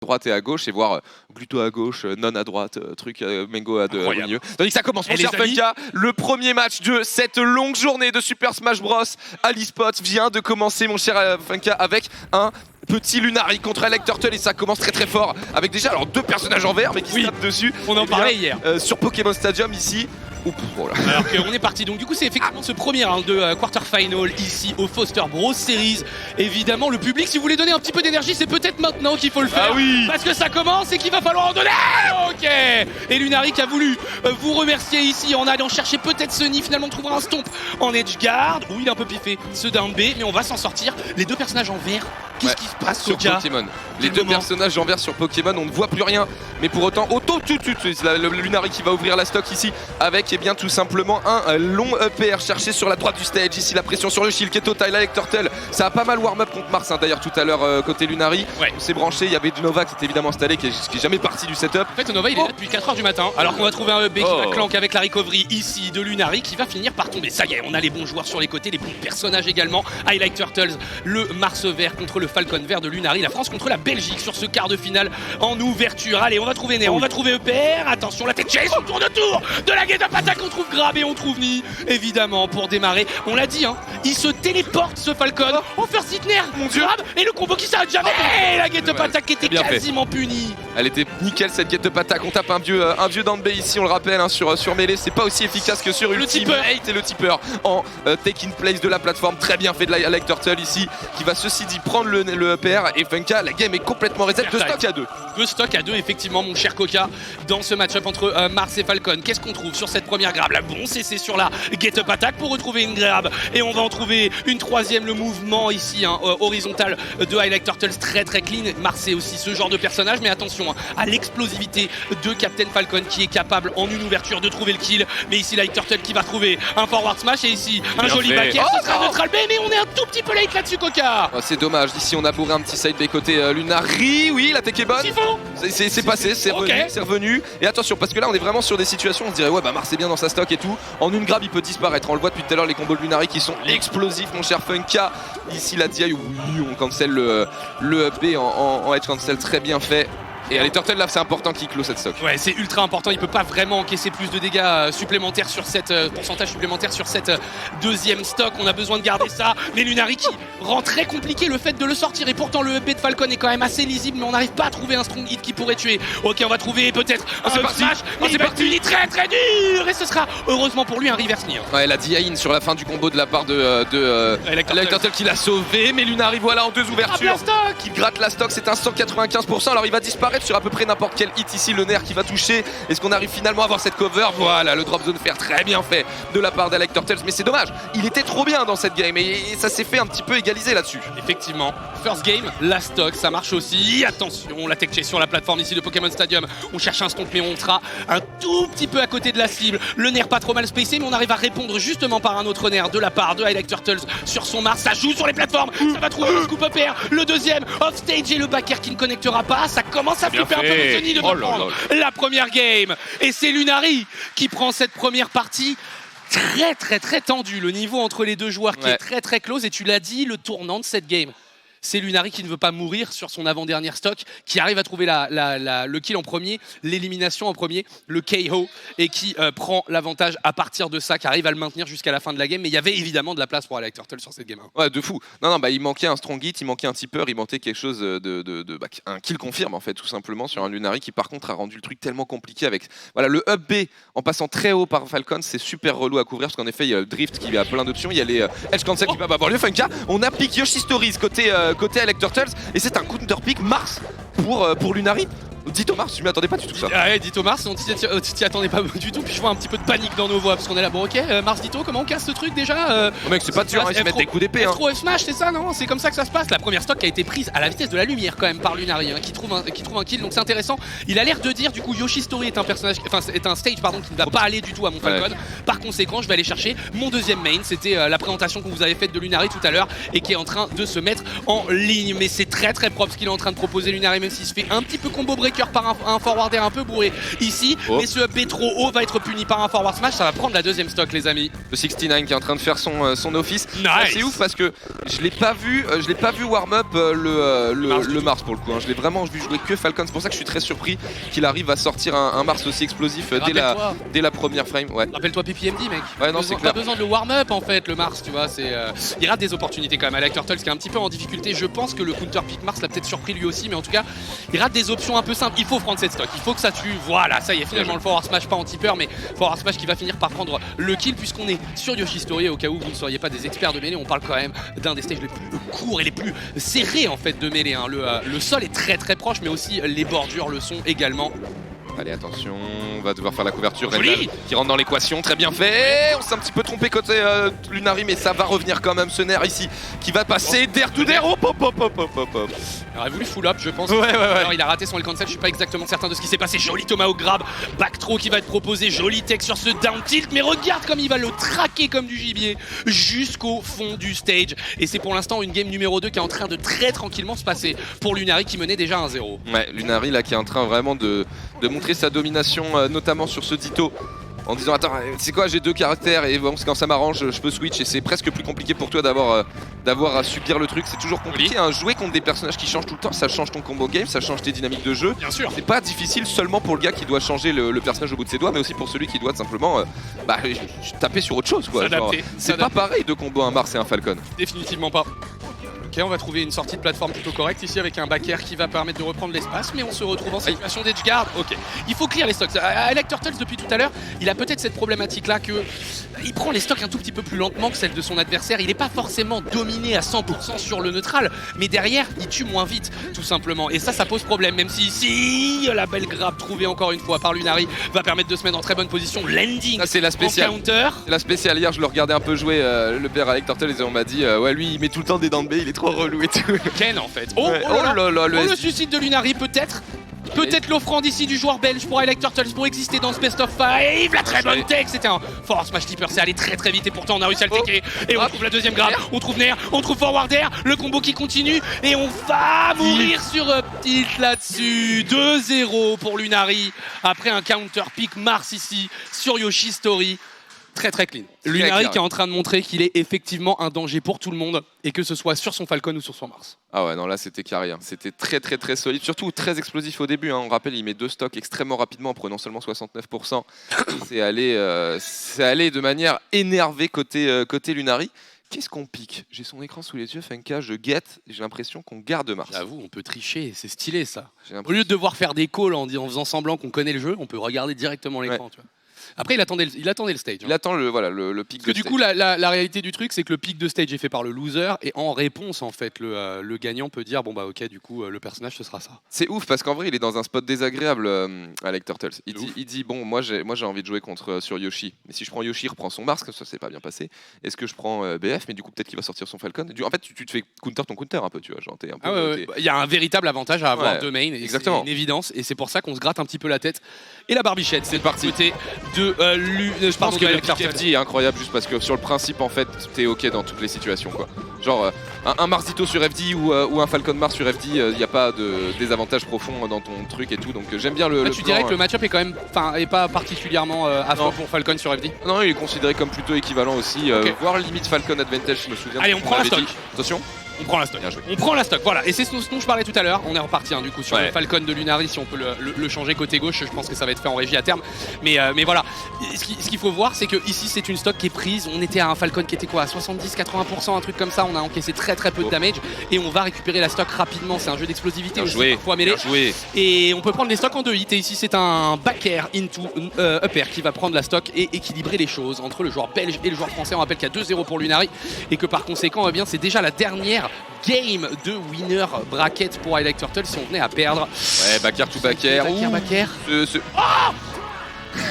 droite et à gauche et voir Gluto à gauche, Non à droite, Mengo à au milieu. Tandis que ça commence, mon cher Funka, le premier match de cette longue journée de Super Smash Bros à l'eSpot vient de commencer, mon cher Funka, avec un petit Lunari contre Alec Turtle et ça commence très très fort avec déjà alors 2 personnages en vert mais qui se tapent dessus. On en parlait hier. Sur Pokémon Stadium ici. Oups, voilà. Alors qu'on est parti, donc du coup c'est effectivement ce premier round de quarterfinal ici au Foster Bros Series. Évidemment le public, si vous voulez donner un petit peu d'énergie, c'est peut-être maintenant qu'il faut le faire. Ah oui. Parce que ça commence et qu'il va falloir en donner. Ok. Et Lunari qui a voulu vous remercier ici en allant chercher peut-être Sunny, finalement trouvera un stomp en edge guard. Oui, il est un peu piffé ce down B, mais on va s'en sortir. Les 2 personnages en vert, qu'est-ce qui se passe sur Pokémon? Les 2 personnages en vert sur Pokémon, on ne voit plus rien. Mais pour autant, le Lunari qui va ouvrir la stock ici avec bien tout simplement un long EPR cherché sur la droite du stage. Ici la pression sur le shield qui est total avec Turtle. Ça a pas mal warm up contre Mars d'ailleurs tout à l'heure côté Lunari. On s'est branché, il y avait Nova qui était évidemment installé qui est jamais parti du setup. En fait Nova il est là depuis 4h du matin alors qu'on va trouver un EB qui va clank avec la recovery ici de Lunari qui va finir par tomber. Ça y est, on a les bons joueurs sur les côtés, les bons personnages également. I Like Turtles, le Mars vert contre le Falcon vert de Lunari. La France contre la Belgique sur ce quart de finale en ouverture. Allez, on va trouver Nair, on va trouver EPR. Attention, la tête chase, on tourne autour de la get up attack. On trouve Grab et on trouve Ni, évidemment, pour démarrer. On l'a dit, hein, il se téléporte ce Falcon. On fait Nair, mon dieu, Grab et le combo qui s'arrête jamais. Et la get up attack était quasiment punie. Elle était nickel cette get up attack. On tape un vieux down B ici, on le rappelle, hein, sur Melee. C'est pas aussi efficace que sur Ultimate. Et le tipper en take in place de la plateforme. Très bien fait de Like Turtle ici, qui va ceci dit prendre le EPR. Et Funka, la game est complètement reset. 2 stocks à 2. 2 stocks à 2, effectivement, mon cher Coca, dans ce match-up entre Mars et Falcon. Qu'est-ce qu'on trouve sur cette première grab? La bon CC sur la get up attack pour retrouver une grab. Et on va en trouver une troisième, le mouvement ici, hein, horizontal de I Like Turtles, très très clean. Mars c'est aussi ce genre de personnage, mais attention hein, à l'explosivité de Captain Falcon qui est capable en une ouverture de trouver le kill. Mais ici Like Turtle qui va trouver un forward smash et ici un joli back air. Ce sera neutral B, mais on est un tout petit peu late là-dessus, Coca. C'est dommage, ici on a bourré un petit side B côté Lunari. Oui, la tech est bonne. C'est passé, c'est revenu. Et attention, parce que là on est vraiment sur des situations, on se dirait ouais bah Mars est bien dans sa stock et tout. En une grab il peut disparaître. On le voit depuis tout à l'heure, les combos de Lunari qui sont explosifs, mon cher Funka. Ici la DI, oui, on cancel le B en edge cancel, très bien fait. Et les Turtles là c'est important qu'ils close cette stock. Ouais, c'est ultra important, il peut pas vraiment encaisser plus de dégâts supplémentaires sur cette pourcentage supplémentaire sur cette deuxième stock. On a besoin de garder ça. Les Lunari qui rend très compliqué le fait de le sortir et pourtant le EB de Falcon est quand même assez lisible, mais on n'arrive pas à trouver un strong hit qui pourrait tuer. Ok, on va trouver peut-être un smash, mais c'est parti très très dur et ce sera heureusement pour lui un reverse knee. Ouais, la DI sur la fin du combo de la part de Like Turtle qui l'a sauvé, mais Lunari voilà en 2 ouvertures. Qui gratte la stock, c'est un 195%. Alors il va disparaître sur à peu près n'importe quel hit ici, le nerf qui va toucher. Est-ce qu'on arrive finalement à avoir cette cover? Voilà, le drop zone faire très bien fait de la part d'Alec Turtles, mais c'est dommage, il était trop bien dans cette game et ça s'est fait un petit peu égaliser là-dessus. Effectivement, first game, la stock, ça marche aussi. Attention, la tech chase sur la plateforme ici de Pokémon Stadium. On cherche un stomp mais on sera un tout petit peu à côté de la cible. Le nerf pas trop mal spacé, mais on arrive à répondre justement par un autre nerf de la part de Alec Turtles sur son Mars. Ça joue sur les plateformes, ça va trouver le scoop up air. Le deuxième, off stage et le back air qui ne connectera pas. Ça commence à flipper un peu Sony de prendre la première game. Et c'est Lunari qui prend cette première partie. Très très très tendu, le niveau entre les 2 joueurs qui est très très close. Et tu l'as dit, le tournant de cette game, c'est Lunari qui ne veut pas mourir sur son avant-dernière stock, qui arrive à trouver le kill en premier, l'élimination en premier, le KO, et qui prend l'avantage à partir de ça, qui arrive à le maintenir jusqu'à la fin de la game. Mais il y avait évidemment de la place pour Alec Turtle sur cette game. Ouais, de fou. Non, bah il manquait un strong hit, il manquait un tipper, il manquait quelque chose un kill confirme en fait, tout simplement, sur un Lunari qui par contre a rendu le truc tellement compliqué avec voilà, le up B en passant très haut par Falcon, c'est super relou à couvrir parce qu'en effet il y a le drift qui a plein d'options, il y a les edge cancel qui va avoir lieu. Funka, on applique Yoshi Stories côté Alec Turtles et c'est un counter pick Mars pour Lunari. Dito Mars, je m'y attendais pas du tout ça. Ouais, Dito Mars, on t'y attendait pas du tout. Puis je vois un petit peu de panique dans nos voix parce qu'on est là. Bon, ok, Mars Dito, comment on casse ce truc déjà mec, c'est pas dur, ils se mettent des coups d'épée. F3 F Smash, c'est ça, non? C'est comme ça que ça se passe. La première stock a été prise à la vitesse de la lumière quand même par Lunari, hein, qui trouve un kill, donc c'est intéressant. Il a l'air de dire, du coup, Yoshi Story est un personnage, enfin, est un stage, pardon, qui ne va pas aller du tout à mon Falcon. Ouais. Par conséquent, je vais aller chercher mon deuxième main. C'était la présentation qu'on vous avait faite de Lunari tout à l'heure et qui est en train de se mettre en ligne. Mais c'est très très propre ce qu'il est en train de proposer Lunari, même s'il se fait un petit peu combo break faker par un forwarder un peu bourré ici, mais ce up B trop haut va être puni par un forward smash, ça va prendre la deuxième stock les amis. Le 69 qui est en train de faire son office. Nice. C'est ouf parce que je l'ai pas vu warm up le Mars pour le coup. Hein. Je l'ai vraiment vu jouer que Falcon. C'est pour ça que je suis très surpris qu'il arrive à sortir un Mars aussi explosif dès la première frame. Ouais. Rappelle-toi PPMD mec. Ouais, non, c'est clair. T'as besoin de le warm up en fait le Mars, tu vois. Il rate des opportunités quand même. Alec Turtles qui est un petit peu en difficulté. Je pense que le counter pick Mars l'a peut-être surpris lui aussi, mais en tout cas il rate des options un peu simples. Il faut prendre cette stock. Il faut que ça tue. Voilà, ça y est, finalement le forward smash pas anti-peur, mais forward smash qui va finir par prendre le kill puisqu'on est sur Yoshi Story. Au cas où vous ne seriez pas des experts de mêlée, on parle quand même d'un des stages les plus courts et les plus serrés en fait de mêlée. Hein. Le sol est très très proche, mais aussi les bordures le sont également. Allez, attention, on va devoir faire la couverture. Rendell qui rentre dans l'équation, très bien fait. On s'est un petit peu trompé côté Lunari, mais ça va revenir quand même. Ce nerf ici qui va passer d'air to d'air. Hop, hop, hop, hop, hop, hop. Il aurait voulu full up, je pense. Ouais. Alors, il a raté son cancel, je suis pas exactement certain de ce qui s'est passé. Joli Tomahawk grab, back throw qui va être proposé. Joli tech sur ce down tilt, mais regarde comme il va le traquer comme du gibier jusqu'au fond du stage. Et c'est pour l'instant une game numéro 2 qui est en train de très tranquillement se passer pour Lunari qui menait déjà 1-0. Ouais, Lunari là qui est en train vraiment de montrer sa domination, notamment sur ce Ditto. En disant attends, c'est quoi, j'ai 2 caractères et bon, quand ça m'arrange je peux switch, et c'est presque plus compliqué pour toi d'avoir à subir le truc. C'est toujours compliqué, hein. Jouer contre des personnages qui changent tout le temps, ça change ton combo game, ça change tes dynamiques de jeu. Bien sûr. C'est pas difficile seulement pour le gars qui doit changer le personnage au bout de ses doigts, mais aussi pour celui qui doit simplement taper sur autre chose quoi. C'est pas pareil de combo un Mars et un Falcon. Définitivement pas. Ok, on va trouver une sortie de plateforme plutôt correcte ici avec un back air qui va permettre de reprendre l'espace, mais on se retrouve en situation d'edge guard. Ok, il faut clear les stocks. Alec Turtles depuis tout à l'heure, il a peut-être cette problématique là que il prend les stocks un tout petit peu plus lentement que celle de son adversaire. Il n'est pas forcément dominé à 100% sur le neutral, mais derrière il tue moins vite tout simplement. Et ça pose problème, même si ici la belle grab trouvée encore une fois par Lunari va permettre de se mettre en très bonne position. Landing, c'est la spéciale. Counter. C'est la spéciale. Hier je le regardais un peu jouer le père Alec Turtles et on m'a dit ouais lui il met tout le temps des dents de B, il est trop relou et tout. Ken en fait. Le suicide de Lunari peut-être. Peut-être l'offrande ici du joueur belge pour Alec Turtles pour exister dans ce best of 5. La très bonne tech, c'était un force smash tipper, c'est allé très très vite et pourtant on a réussi à le tecker. Et on trouve la deuxième grab, on trouve Nair, on trouve forward air, le combo qui continue et on va mourir sur tilt là-dessus. 2-0 pour Lunari après un counter pick Mars ici sur Yoshi Story. Très très clean. Lunari qui est en train de montrer qu'il est effectivement un danger pour tout le monde, et que ce soit sur son Falcon ou sur son Mars. Ah ouais, non là c'était carré, hein. C'était très très très solide, surtout très explosif au début, hein. On rappelle il met 2 stocks extrêmement rapidement en prenant seulement 69%. C'est allé de manière énervée côté Lunari. Qu'est-ce qu'on pique? J'ai son écran sous les yeux, Funka, je guette, j'ai l'impression qu'on garde Mars. J'avoue, on peut tricher, c'est stylé ça. Au lieu de devoir faire des calls en faisant semblant qu'on connaît le jeu, on peut regarder directement l'écran, tu vois. Après, il attendait le stage. Il attend le pic de stage. Du coup, la réalité du truc, c'est que le pic de stage est fait par le loser, et en réponse, en fait, le gagnant peut dire bon bah ok, du coup, le personnage ce sera ça. C'est ouf parce qu'en vrai, il est dans un spot désagréable, Alec Turtles. Il dit bon, moi j'ai envie de jouer sur Yoshi, mais si je prends Yoshi, il reprend son Mars, ça s'est pas bien passé. Est-ce que je prends BF, mais du coup peut-être qu'il va sortir son Falcon. En fait, tu te fais counter ton counter un peu, tu vois. Genre, t'es un peu, il y a un véritable avantage à avoir deux mains, et exactement. C'est une évidence, et c'est pour ça qu'on se gratte un petit peu la tête. Et la barbichette, c'est parti. Côté de je pense que le pick FD est incroyable juste parce que sur le principe en fait t'es ok dans toutes les situations quoi. Genre un Mars Ditto sur FD ou un Falcon Mars sur FD, il n'y a pas de désavantage profond dans ton truc et tout, donc j'aime bien le tu dirais que le match-up est quand même est pas particulièrement affreux pour Falcon sur FD? Non, il est considéré comme plutôt équivalent aussi, voire limite Falcon Advantage, je me souviens. Allez, on prend la stock. Attention. On prend la stock. On prend la stock, voilà. Et c'est ce dont je parlais tout à l'heure. On est reparti du coup sur le Falcon de Lunari. Si on peut le changer côté gauche, je pense que ça va être fait en régie à terme. Mais voilà. Ce qu'il faut voir, c'est que ici c'est une stock qui est prise. On était à un Falcon qui était quoi, à 70-80%, un truc comme ça. On a encaissé très très peu de damage et on va récupérer la stock rapidement. C'est un jeu d'explosivité aussi parfois mêlé. Et on peut prendre les stocks en 2 hits. Et ici c'est un back air into up air qui va prendre la stock et équilibrer les choses entre le joueur belge et le joueur français. On rappelle qu'il y a 2-0 pour Lunari et que par conséquent, c'est déjà la dernière game de winner bracket pour Alec Turtles si on venait à perdre. Ouais, backer to backer. Backer.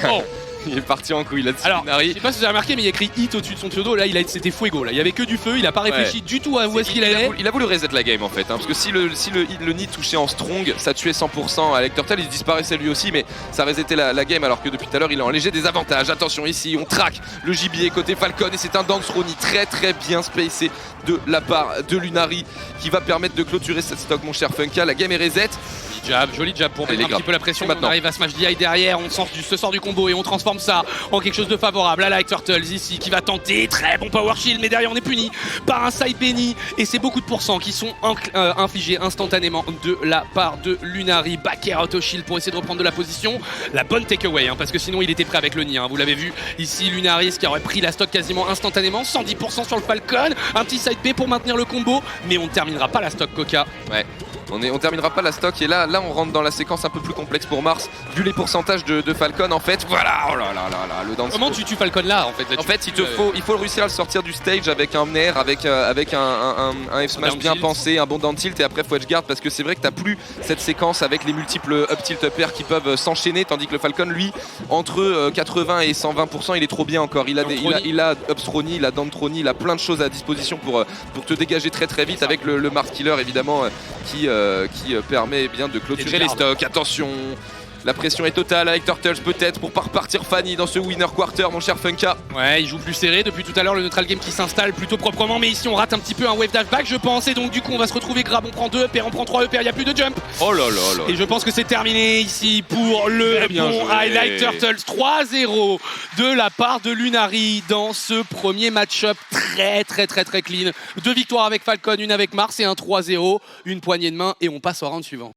Oh il est parti en couille là-dessus. Alors, je sais pas si vous avez remarqué, mais il y a écrit hit au-dessus de son pseudo. Là, c'était fuego. Là, il y avait que du feu. Il a pas réfléchi du tout à où est-ce qu'il allait. Il a voulu reset la game en fait, hein, parce que si le nid touchait en strong, ça tuait 100% Alec Turtle. Il disparaissait lui aussi, mais ça resetait la game. Alors que depuis tout à l'heure, il est en léger désavantage. Attention, ici, on traque le gibier côté Falcon et c'est un dance Ronnie très très bien spacé de la part de Lunari qui va permettre de clôturer cette stock, mon cher Funka. La game est reset. joli jab pour Allez, mettre les un petit peu la pression. On maintenant. arrive à smash DI derrière, on se sort du combo et on transforme ça en quelque chose de favorable. Là, Like Turtles ici qui va tenter, très bon power shield, mais derrière on est puni par un side Benny et c'est beaucoup de pourcents qui sont infligés instantanément de la part de Lunari. Back air auto shield pour essayer de reprendre de la position. La bonne takeaway, parce que sinon il était prêt avec le nid. Vous l'avez vu ici, Lunari qui aurait pris la stock quasiment instantanément, 110% sur le Falcon, un petit side B pour maintenir le combo, mais on ne terminera pas la stock Coca. Ouais. On terminera pas la stock et là on rentre dans la séquence un peu plus complexe pour Mars vu les pourcentages de Falcon en fait. Voilà, oh là là là là, le dance. Comment tu tues Falcon là en fait? En fait il faut réussir à le sortir du stage avec un air, avec un F-smash bien pensé, un bon down tilt et après faut edge guard parce que c'est vrai que t'as plus cette séquence avec les multiples up tilt up air qui peuvent s'enchaîner tandis que le Falcon lui entre 80 et 120% il est trop bien encore. Il a up throny, il a down throny, il a plein de choses à disposition pour te dégager très très vite avec le Mars Killer évidemment qui permet bien de clôturer les stocks. Attention, la pression est totale avec Turtles peut-être pour pas repartir Fanny dans ce winner quarter, mon cher Funka. Ouais, il joue plus serré depuis tout à l'heure, le neutral game qui s'installe plutôt proprement, mais ici on rate un petit peu un wave dash back je pense, et donc du coup on va se retrouver grab, on prend 2 EPR, on prend 3 EPR, il n'y a plus de jump. Oh là là là. Et je pense que c'est terminé ici pour le bon Highlight Turtles. 3-0 de la part de Lunari dans ce premier match-up très clean. 2 victoires avec Falcon, une avec Mars et un 3-0, une poignée de main et on passe au round suivant.